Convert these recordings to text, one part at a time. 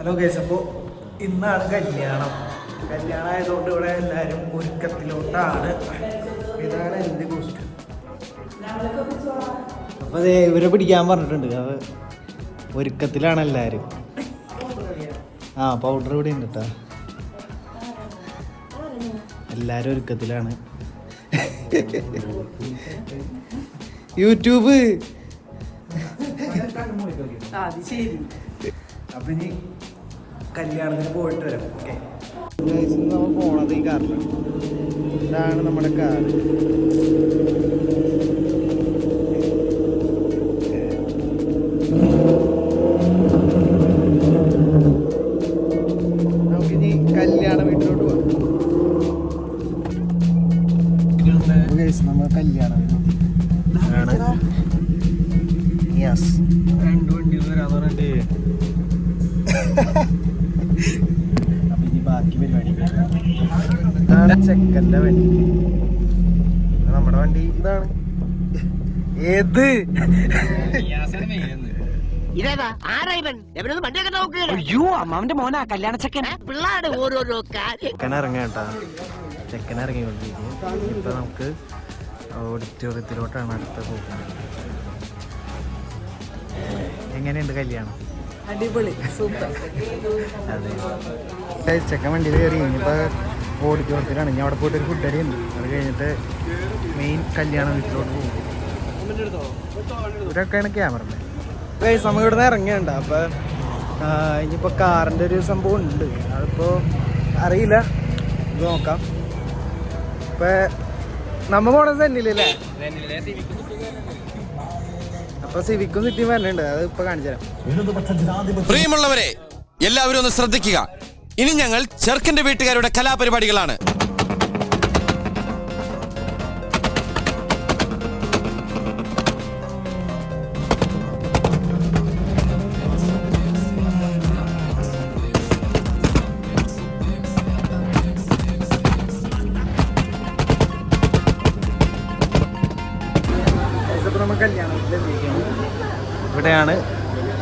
Hello guys, അപ്പോൾ ഇന്നാണ് കല്യാണമായതുകൊണ്ട് ഇവിടെ എല്ലാവരും ഒരുക്കത്തിലോട്ടാണ്. ഇതാണ് എൻ്റെ കോസ്റ്റ്. അപ്പോൾ അതെ ഇവരെ പിടിക്കാൻ പറഞ്ഞിട്ടുണ്ട്. അത് ഒരുക്കത്തിലാണ് എല്ലാവരും. പൗഡർ ഇവിടെ ഉണ്ട് കേട്ടോ. എല്ലാവരും ഒരുക്കത്തിലാണ്. യൂട്യൂബ് അപ്പൊ ഇനി കല്യാണത്തിന് പോയിട്ട് വരാം. ഓക്കെ, നമ്മൾ പോണത് ഈ കാറിലാണ്. ഇതാണ് നമ്മുടെ കാറ്. നമുക്കിനി കല്യാണ വീട്ടിലോട്ട് പോവാം. നമ്മൾ കല്യാണം രണ്ട് വണ്ടിയിൽ വരാന്ന് പറഞ്ഞിട്ട് അപ്പൊ ഇനി ബാക്കി പരിപാടി. ഇതാണ് ചെക്കൻ്റെ വണ്ടി, നമ്മുടെ വണ്ടി ഇതാണ്. ഏത് അമ്മാവന്റെ മോനാ കല്യാണ ചെക്കൻ. പിള്ളേരുടെ ഓരോരോ ചെക്കൻ ഇറങ്ങാട്ടാ. ചെക്കൻ ഇറങ്ങിക്കൊണ്ടിരിക്കും. ഇപ്പൊ നമുക്ക് ഓഡിറ്റോറിയത്തിലോട്ടാണ് അടുത്ത പോകുന്നത്. എങ്ങനെയുണ്ട് കല്യാണം? അടിപൊളി, സൂപ്പർ. അതെ, ചെക്കൻ വണ്ടിയിൽ കയറി. ഇനിയിപ്പോൾ ഓഡിറ്റോറിയത്തിലാണ്. ഇനി അവിടെ പോയിട്ട് ഒരു ഫുഡ് അടി ഉണ്ട്. അത് കഴിഞ്ഞിട്ട് മെയിൻ കല്യാണ വീട്ടിലോട്ട് പോകും. ഇവരൊക്കെയാണ് ക്യാമറമാൻ. നമ്മൾ ഇവിടെ നിന്ന് ഇറങ്ങിയുണ്ട്. അപ്പോൾ ഇനിയിപ്പോൾ കാറിൻ്റെ ഒരു സംഭവം ഉണ്ട്. അതിപ്പോൾ അറിയില്ല, ഇത് നോക്കാം. ഇപ്പം നമ്മ പോണത് സെന്നിലല്ലേ? അപ്പൊ സിവിക്കും സിറ്റിയും വരണുണ്ട്. അത് ഇപ്പൊ കാണിച്ചു തരാം. പ്രിയമുള്ളവരെ, എല്ലാവരും ഒന്ന് ശ്രദ്ധിക്കുക. ഇനി ഞങ്ങൾ ചെറുക്കന്റെ വീട്ടുകാരുടെ കലാപരിപാടികളാണ്. ഇവിടെയാണ്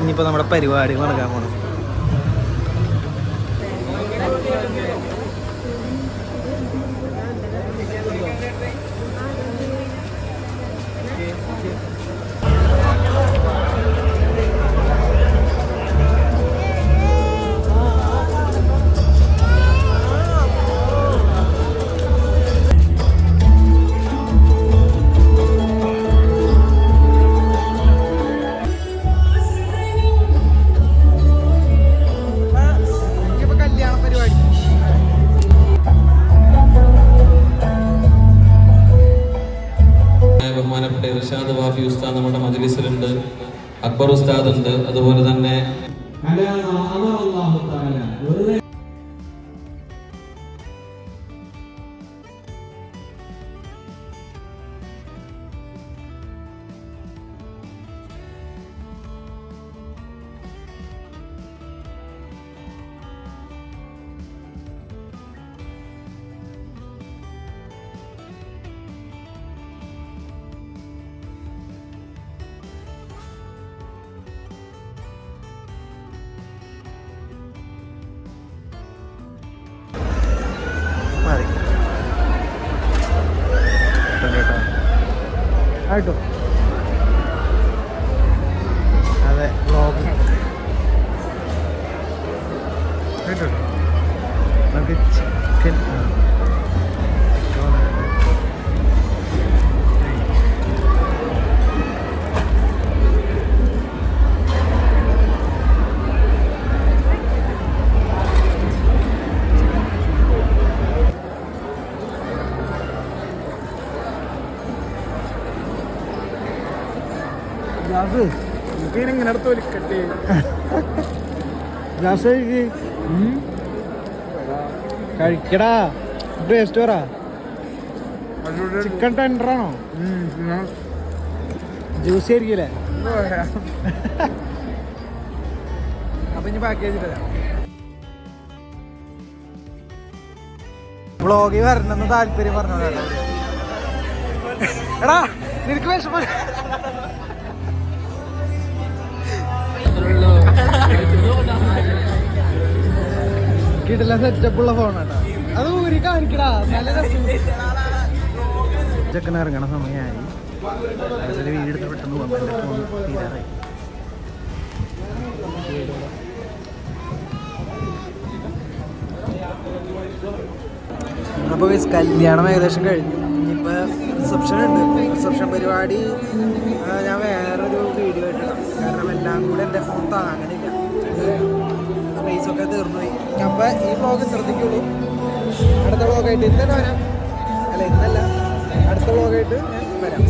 ഇനിയിപ്പോൾ നമ്മുടെ പരിപാടി നടക്കാൻ പോണത്. ബഹുമാനപ്പെട്ട ഇർഷാദ് വാഫി ഉസ്താദ് നമ്മുടെ മജ്ലിസിലുണ്ട്, അക്ബർ ഉസ്താദ് ഉണ്ട്. അതുപോലെ തന്നെ ആയിട്ടോ. അതെ, വ്ളോഗ് കേട്ടോ. നമുക്ക് ചിക്കൻ ഇങ്ങനെ അടുത്ത് വലിക്കട്ടെ. കഴിക്കടാ. ടേസ്റ്റ് പറ. ചിക്കൻ ടെൻഡറാണോ? ജ്യൂസി ആയിരിക്കില്ലേ? അപ്പൊ ഇനി പാക്കേജ് വ്ളോഗിൽ വരണമെന്ന് താല്പര്യം പറഞ്ഞോളൂ. എടാ നിനക്ക് വിഷമം. വീട്ടിലെ സെറ്റപ്പ് ഉള്ള ഫോണാട്ടാ. അത് ഊരി കാണിക്കടാ, നല്ല രസം. ചെക്കൻ ഇറങ്ങണ സമയമായി. അതിൽ വീടെടുത്ത് പെട്ടെന്ന് പോകാൻ എൻ്റെ ഫോൺ തീരാറായി. അപ്പോൾ കല്യാണം ഏകദേശം കഴിഞ്ഞു. ഇനിയിപ്പോൾ റിസപ്ഷൻ ഉണ്ട്. റിസപ്ഷൻ പരിപാടി ഞാൻ വേറൊരു വീഡിയോ ആയിട്ട് ഇടാം. കാരണം എല്ലാം കൂടെ എൻ്റെ ഫോൺ താങ്ങണില്ല, സ്പേസൊക്കെ തീർന്നു പോയി. അപ്പോൾ ഈ വ്ളോഗ് ശ്രദ്ധിക്കുള്ളൂ. അടുത്ത വ്ളോഗായിട്ട് ഇന്നലെ വരാം. അല്ല ഇന്നല്ല, അടുത്ത വ്ളോഗായിട്ട് ഞാൻ വരാം.